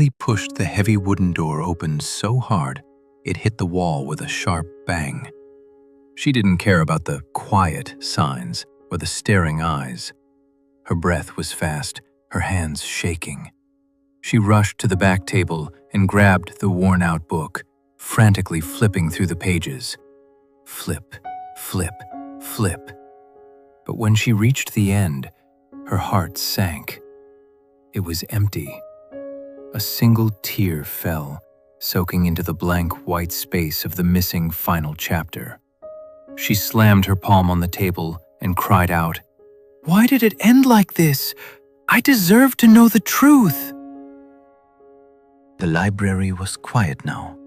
Emily pushed the heavy wooden door open so hard it hit the wall with a sharp bang. She didn't care about the quiet signs or the staring eyes. Her breath was fast, her hands shaking. She rushed to the back table and grabbed the worn-out book, frantically flipping through the pages. Flip, flip, flip. But when she reached the end, her heart sank. It was empty. A single tear fell, soaking into the blank white space of the missing final chapter. She slammed her palm on the table and cried out, "Why did it end like this? I deserve to know the truth!" The library was quiet now,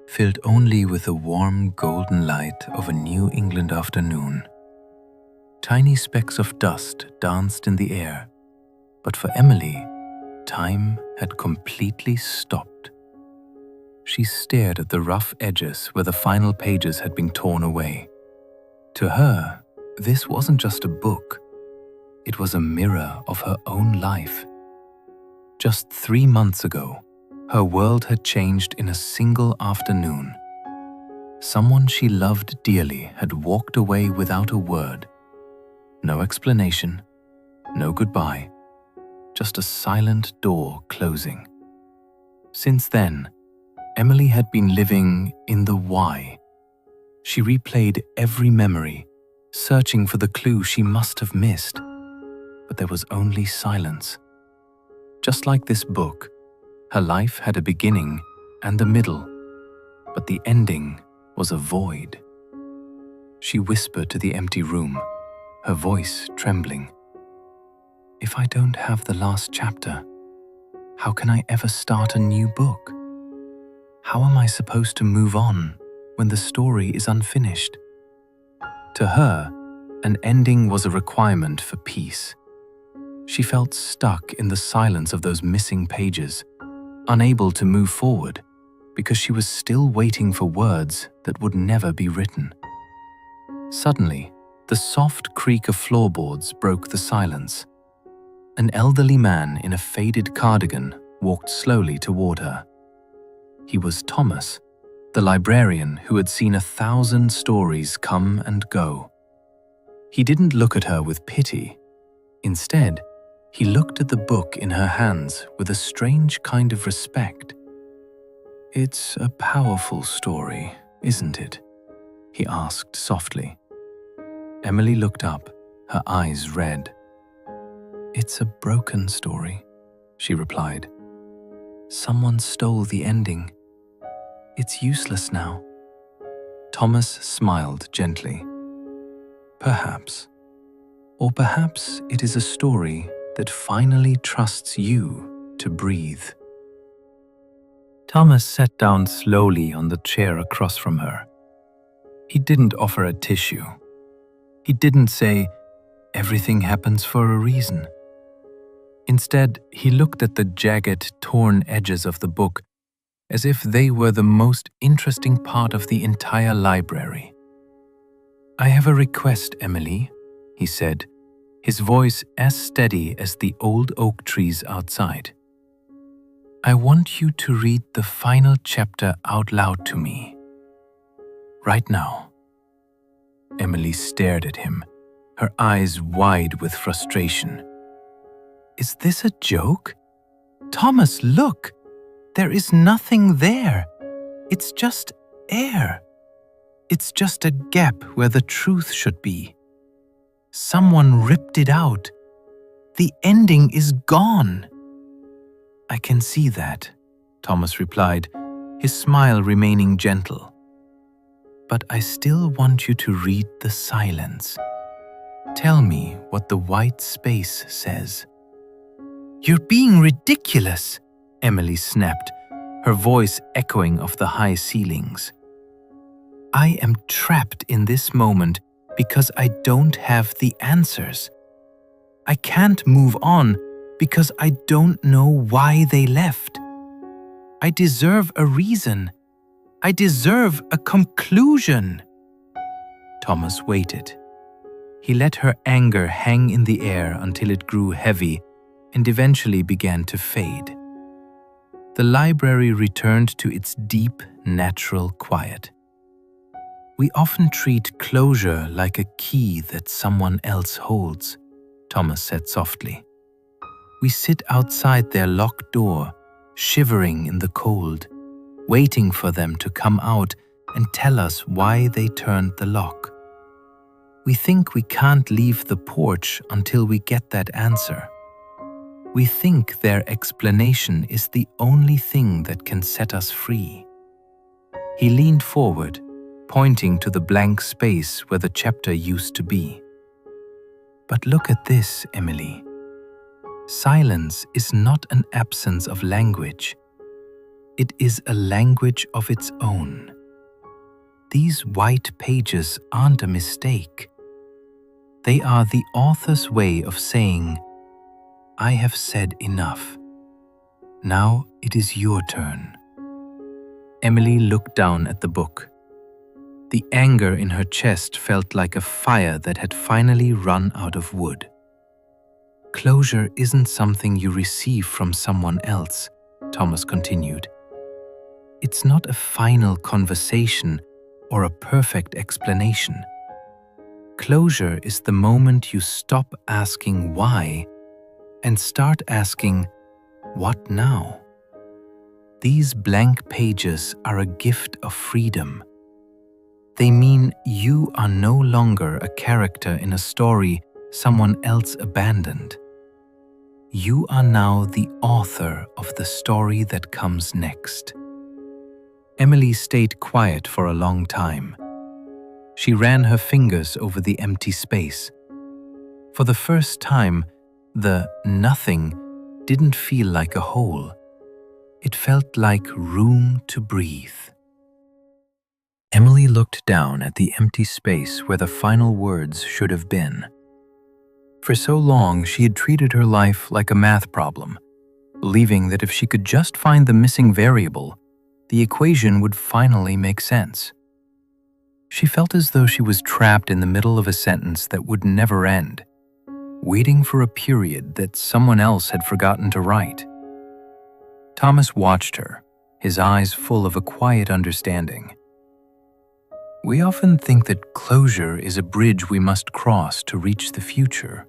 filled only with the warm golden light of a New England afternoon. Tiny specks of dust danced in the air, but for Emily, time had completely stopped. She stared at the rough edges where the final pages had been torn away. To her, this wasn't just a book. It was a mirror of her own life. Just 3 months ago, her world had changed in a single afternoon. Someone she loved dearly had walked away without a word. No explanation, no goodbye, just a silent door closing. Since then, Emily had been living in the why. She replayed every memory, searching for the clue she must have missed. But there was only silence. Just like this book, her life had a beginning and a middle, but the ending was a void. She whispered to the empty room, her voice trembling. "If I don't have the last chapter, how can I ever start a new book? How am I supposed to move on when the story is unfinished?" To her, an ending was a requirement for peace. She felt stuck in the silence of those missing pages, unable to move forward because she was still waiting for words that would never be written. Suddenly, the soft creak of floorboards broke the silence. An elderly man in a faded cardigan walked slowly toward her. He was Thomas, the librarian who had seen 1,000 stories come and go. He didn't look at her with pity. Instead, he looked at the book in her hands with a strange kind of respect. "It's a powerful story, isn't it?" he asked softly. Emily looked up, her eyes red. "It's a broken story," she replied. "Someone stole the ending. It's useless now." Thomas smiled gently. "Perhaps. Or perhaps it is a story that finally trusts you to breathe." Thomas sat down slowly on the chair across from her. He didn't offer a tissue. He didn't say, "Everything happens for a reason." Instead, he looked at the jagged, torn edges of the book as if they were the most interesting part of the entire library. "I have a request, Emily," he said, his voice as steady as the old oak trees outside. "I want you to read the final chapter out loud to me. Right now." Emily stared at him, her eyes wide with frustration. "Is this a joke? Thomas, look! There is nothing there. It's just air. It's just a gap where the truth should be. Someone ripped it out. The ending is gone." "I can see that," Thomas replied, his smile remaining gentle. "But I still want you to read the silence. Tell me what the white space says." "You're being ridiculous," Emily snapped, her voice echoing off the high ceilings. "I am trapped in this moment because I don't have the answers. I can't move on because I don't know why they left. I deserve a reason. I deserve a conclusion." Thomas waited. He let her anger hang in the air until it grew heavy and eventually began to fade. the library returned to its deep, natural quiet. We often treat closure like a key that someone else holds, Thomas said softly. We sit outside their locked door, shivering in the cold, waiting for them to come out and tell us why they turned the lock. We think we can't leave the porch until we get that answer. We think their explanation is the only thing that can set us free. He leaned forward, pointing to the blank space where the chapter used to be. But look at this, Emily. Silence is not an absence of language. It is a language of its own. These white pages aren't a mistake. They are the author's way of saying, I have said enough. Now it is your turn. Emily looked down at the book. The anger in her chest felt like a fire that had finally run out of wood. Closure isn't something you receive from someone else, Thomas continued. It's not a final conversation or a perfect explanation. Closure is the moment you stop asking why and start asking, what now? These blank pages are a gift of freedom. They mean you are no longer a character in a story someone else abandoned. You are now the author of the story that comes next. Emily stayed quiet for a long time. She ran her fingers over the empty space. For the first time, the nothing didn't feel like a hole. It felt like room to breathe. Emily looked down at the empty space where the final words should have been. For so long, she had treated her life like a math problem, believing that if she could just find the missing variable, the equation would finally make sense. She felt as though she was trapped in the middle of a sentence that would never end, waiting for a period that someone else had forgotten to write. Thomas watched her, his eyes full of a quiet understanding. We often think that closure is a bridge we must cross to reach the future,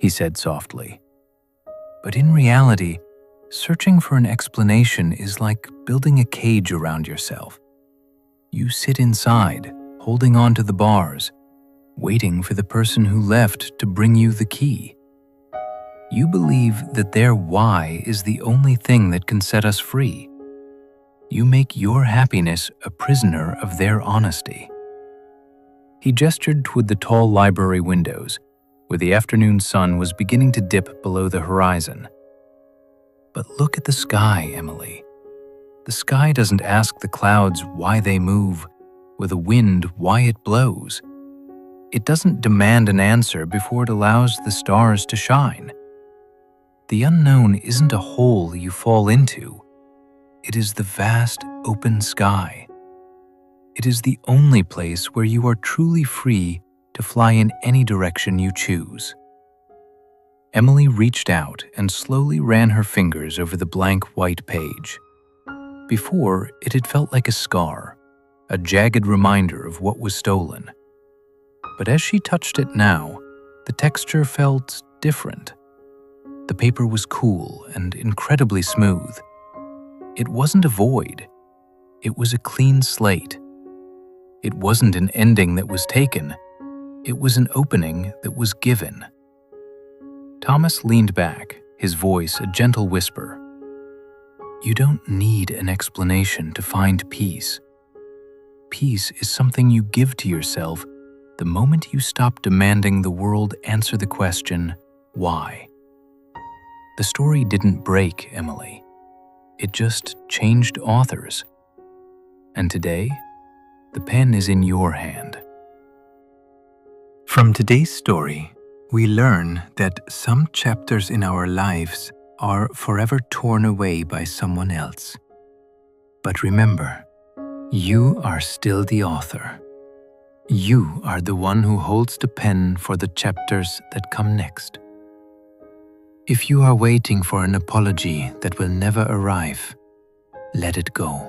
he said softly. But in reality, searching for an explanation is like building a cage around yourself. You sit inside, holding on to the bars, waiting for the person who left to bring you the key. You believe that their why is the only thing that can set us free. You make your happiness a prisoner of their honesty. He gestured toward the tall library windows, where the afternoon sun was beginning to dip below the horizon. But look at the sky, Emily. The sky doesn't ask the clouds why they move, or the wind why it blows. It doesn't demand an answer before it allows the stars to shine. The unknown isn't a hole you fall into. It is the vast, open sky. It is the only place where you are truly free to fly in any direction you choose. Emily reached out and slowly ran her fingers over the blank white page. Before, it had felt like a scar, a jagged reminder of what was stolen. But as she touched it now, the texture felt different. The paper was cool and incredibly smooth. It wasn't a void. It was a clean slate. It wasn't an ending that was taken. It was an opening that was given. Thomas leaned back, his voice a gentle whisper. You don't need an explanation to find peace. Peace is something you give to yourself the moment you stop demanding the world answer the question, why? The story didn't break Emily. It just changed authors. And today, the pen is in your hand. From today's story, we learn that some chapters in our lives are forever torn away by someone else. But remember, you are still the author. You are the one who holds the pen for the chapters that come next. If you are waiting for an apology that will never arrive, let it go.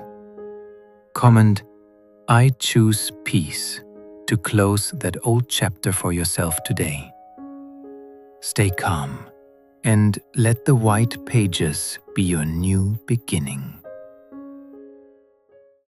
Comment, "I choose peace," to close that old chapter for yourself today. Stay calm and let the white pages be your new beginning.